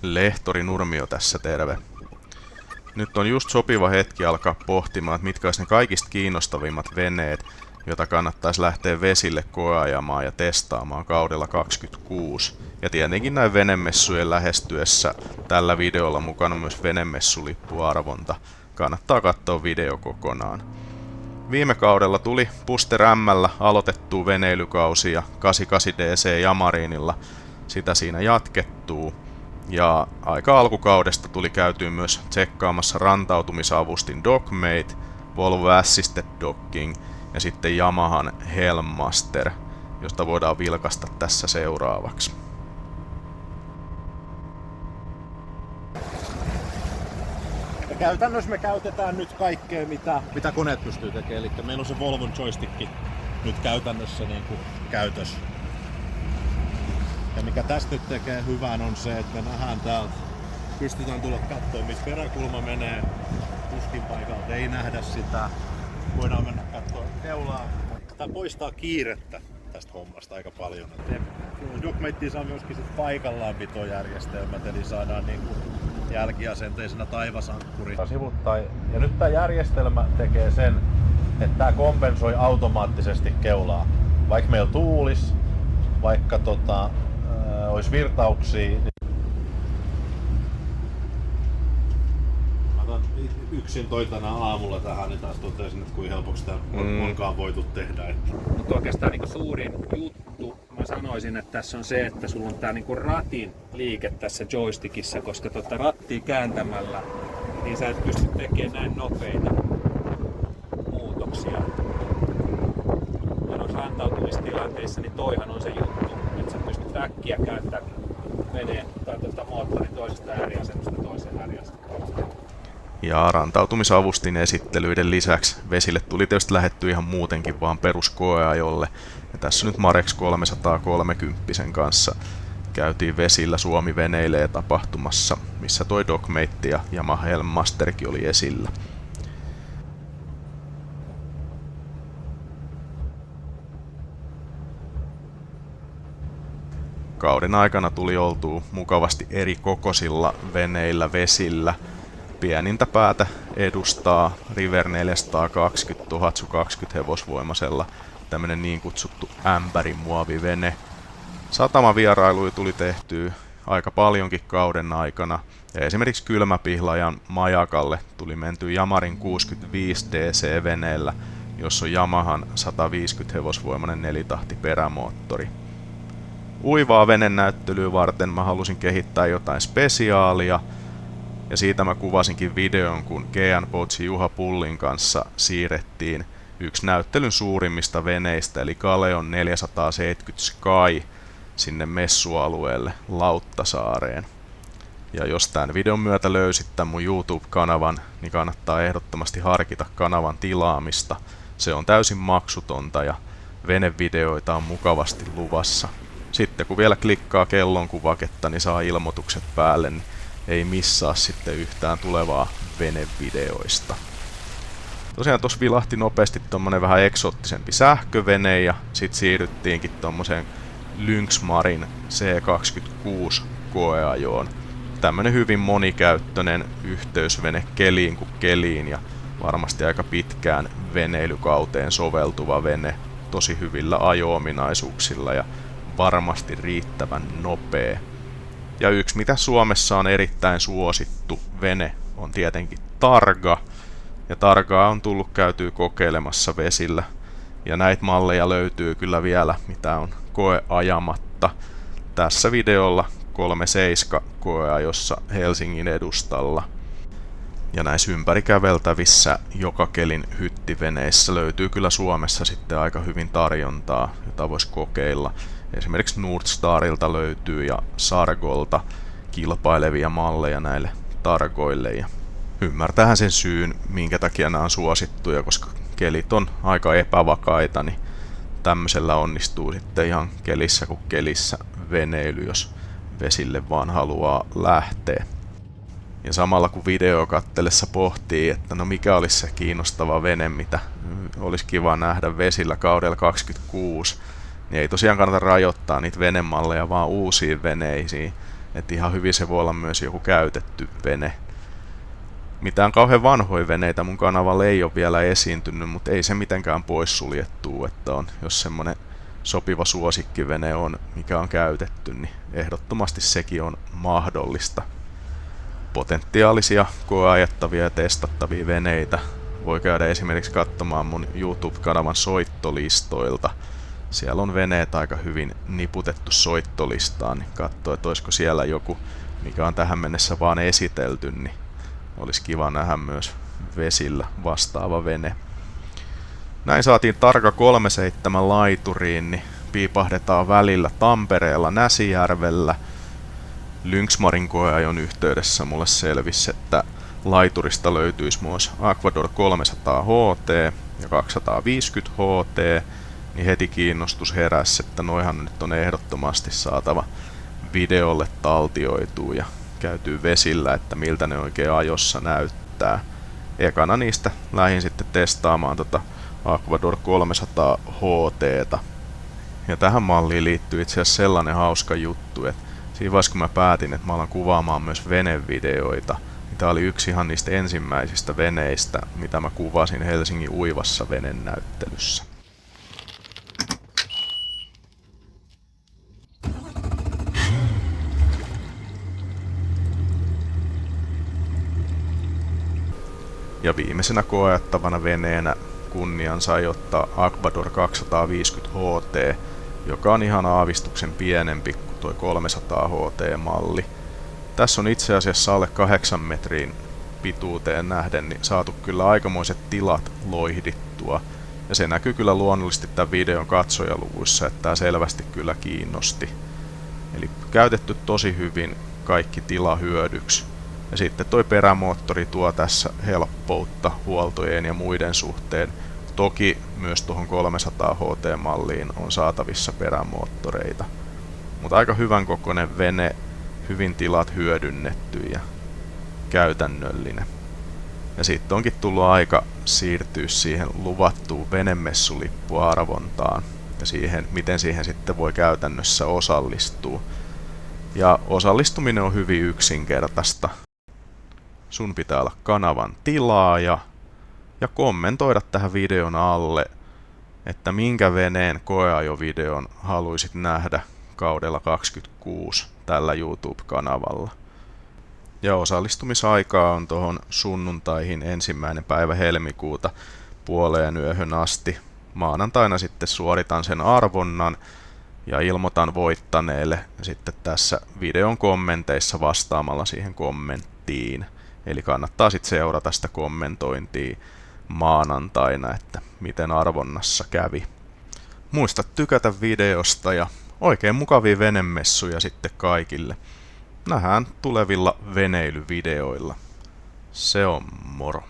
Lehtori Nurmio tässä terve. Nyt on just sopiva hetki alkaa pohtimaan, että mitkä olisi ne kaikista kiinnostavimmat veneet, joita kannattaisi lähteä vesille koeajamaan ja testaamaan kaudella 26. Ja tietenkin näin venemessujen lähestyessä tällä videolla mukana myös venemessulippuarvonta. Kannattaa katsoa video kokonaan. Viime kaudella tuli Buster M:llä aloitettua veneilykausi ja 88DC Jamarinilla sitä siinä jatkettuu. Ja aika alkukaudesta tuli käytyä myös tsekkaamassa rantautumisavustin Dockmate, Volvo Assisted Docking ja sitten Yamahan Helmmaster, josta voidaan vilkaista tässä seuraavaksi. Ja käytännössä me käytetään nyt kaikkea, mitä koneet pystyy tekemään. Eli meillä on se Volvon joystick nyt käytännössä niin kuin käytössä. Ja mikä tästä nyt tekee hyvän on se, että me nähdään täältä, pystytään tulla katsoa missä peräkulma menee. Tuskin paikalta ei nähdä sitä. Voidaan mennä katsoa keulaa. Tämä poistaa kiirettä tästä hommasta aika paljon. Dockmateen saa myöskin sit paikallaanpitojärjestelmät, eli saadaan niinku jälkiasenteisena taivasankkuri sivuttain. Ja nyt tämä järjestelmä tekee sen, että tämä kompensoi automaattisesti keulaa. Vaikka meillä tuulis, vaikka olisi virtauksia. Mä otan yksin toi tänään aamulla tähän, niin taas totesin, että kuinka helpoksi tämä onkaan voitu tehdä. Mutta oikeastaan niin suurin juttu, mä sanoisin, että tässä on se, että sulla on tää niin ratin liike tässä joystickissa, koska rattia kääntämällä, niin sä et pysty tekemään näin nopeita muutoksia. Ja noissa rantautumistilanteissa, niin toihan on se juttu, että sä pystyt äkkiä kääntämään veneen tai moottorin toisesta ääriasennosta toiseen ääriasennosta. Ja rantautumisavustin esittelyiden lisäksi vesille tuli tietysti lähetty ihan muutenkin vaan peruskoeajolle. Ja tässä nyt Marex 330 kanssa käytiin vesillä Suomi veneilee tapahtumassa, missä toi Dockmate ja Yamaha Helmmasterkin oli esillä. Kauden aikana tuli oltua mukavasti eri kokoisilla veneillä vesillä. Pienintä päätä edustaa River 420 Tohatsu 20 hevosvoimaisella tämmönen niin kutsuttu ämpärimuovivene. Satamavierailuja tuli tehtyä aika paljonkin kauden aikana. Ja esimerkiksi Kylmäpihlajan majakalle tuli menty Yamarin 65 DC veneellä, jossa on Yamahan 150 hevosvoimainen nelitahti perämoottori. Uivaa venenäyttelyä varten mä halusin kehittää jotain spesiaalia. Ja siitä mä kuvasinkin videon, kun GN Boatsin Juha Pullin kanssa siirrettiin yksi näyttelyn suurimmista veneistä, eli Galeon 470 Sky, sinne messualueelle Lauttasaareen. Ja jos tämän videon myötä löysit tämän mun YouTube-kanavan, niin kannattaa ehdottomasti harkita kanavan tilaamista. Se on täysin maksutonta ja venevideoita on mukavasti luvassa. Sitten kun vielä klikkaa kellonkuvaketta, niin saa ilmoitukset päälle, niin ei missaa sitten yhtään tulevaa venevideoista. Tosiaan tossa vilahti nopeasti tommonen vähän eksoottisempi sähkövene ja sit siirryttiinkin tommoseen Lynx-Marin C26 koeajoon. Tämmönen hyvin monikäyttöinen yhteysvene keliin kuin keliin ja varmasti aika pitkään veneilykauteen soveltuva vene tosi hyvillä ajo-ominaisuuksilla ja varmasti riittävän nopea. Ja yksi mitä Suomessa on erittäin suosittu vene on tietenkin Targa. Ja Targaa on tullut käytyä kokeilemassa vesillä. Ja näitä malleja löytyy kyllä vielä, mitä on koeajamatta. Tässä videolla 37 koeajossa Helsingin edustalla. Ja näissä ympärikäveltävissä joka kelin hyttiveneissä löytyy kyllä Suomessa sitten aika hyvin tarjontaa, jota voisi kokeilla. Esimerkiksi Nordstarilta löytyy ja Sargolta kilpailevia malleja näille Targoille. Ja ymmärtäähän sen syyn, minkä takia nämä on suosittuja, koska kelit on aika epävakaita, niin tämmöisellä onnistuu sitten ihan kelissä kuin kelissä veneily, jos vesille vaan haluaa lähteä. Ja samalla kun video katsellessa pohtii, että no mikä olisi se kiinnostava vene, mitä olisi kiva nähdä vesillä kaudella 26, niin ei tosiaan kannata rajoittaa niitä venemalleja vaan uusiin veneisiin. että ihan hyvin se voi olla myös joku käytetty vene. Mitään kauhean vanhoja veneitä mun kanavalla ei ole vielä esiintynyt, mutta ei se mitenkään poissuljettuu, että on, jos semmonen sopiva suosikkivene on, mikä on käytetty, niin ehdottomasti sekin on mahdollista. Potentiaalisia koeajettavia ja testattavia veneitä voi käydä esimerkiksi katsomaan mun YouTube-kanavan soittolistoilta. Siellä on veneet aika hyvin niputettu soittolistaan, niin katsoo, että olisiko siellä joku, mikä on tähän mennessä vaan esitelty, niin olisi kiva nähdä myös vesillä vastaava vene. Näin saatiin tarka 37 laituriin, niin piipahdetaan välillä Tampereella Näsijärvellä. Lynxmarin koeajon yhteydessä mulle selvisi, että laiturista löytyisi myös Aquador 300 HT ja 250 HT, niin heti kiinnostus heräsi, että noihan nyt on ehdottomasti saatava videolle taltioituu ja käytyy vesillä, että miltä ne oikein ajossa näyttää. Ekana niistä lähdin sitten testaamaan tota Aquador 300 HT:ta. Ja tähän malliin liittyy itse asiassa sellainen hauska juttu, että siinä vaiheessa kun mä päätin, että mä alan kuvaamaan myös venevideoita, niin tää oli yksi ihan niistä ensimmäisistä veneistä, mitä mä kuvasin Helsingin Uivassa venenäyttelyssä. Ja viimeisenä koettavana veneenä kunnian sai ottaa Aquador 250 HT, joka on ihan aavistuksen pienempi kuin tuo 300 HT-malli. Tässä on itse asiassa alle 8 metrin pituuteen nähden niin saatu kyllä aikamoiset tilat loihdittua. Ja se näkyy kyllä luonnollisesti tämän videon katsojaluvuissa, että tämä selvästi kyllä kiinnosti. Eli käytetty tosi hyvin kaikki tila hyödyksi. Ja sitten toi perämoottori tuo tässä helppoutta huoltojen ja muiden suhteen. Toki myös tuohon 300 HT-malliin on saatavissa perämoottoreita. Mutta aika hyvän kokoinen vene, hyvin tilat hyödynnetty ja käytännöllinen. Ja sitten onkin tullut aika siirtyä siihen luvattuun venemessulippuarvontaan ja siihen, miten siihen sitten voi käytännössä osallistua. Ja osallistuminen on hyvin yksinkertaista. Sun pitää olla kanavan tilaaja ja kommentoida tähän videon alle, että minkä veneen koeajovideon haluaisit nähdä kaudella 26 tällä YouTube-kanavalla. Ja osallistumisaikaa on tuohon sunnuntaihin 1. päivä helmikuuta puoleen yöhön asti. Maanantaina sitten suoritan sen arvonnan ja ilmoitan voittaneelle sitten tässä videon kommenteissa vastaamalla siihen kommenttiin. Eli kannattaa sitten seurata sitä kommentointia maanantaina, että miten arvonnassa kävi. Muista tykätä videosta ja oikein mukavia venemessuja sitten kaikille. Nähdään tulevilla veneilyvideoilla. Se on moro.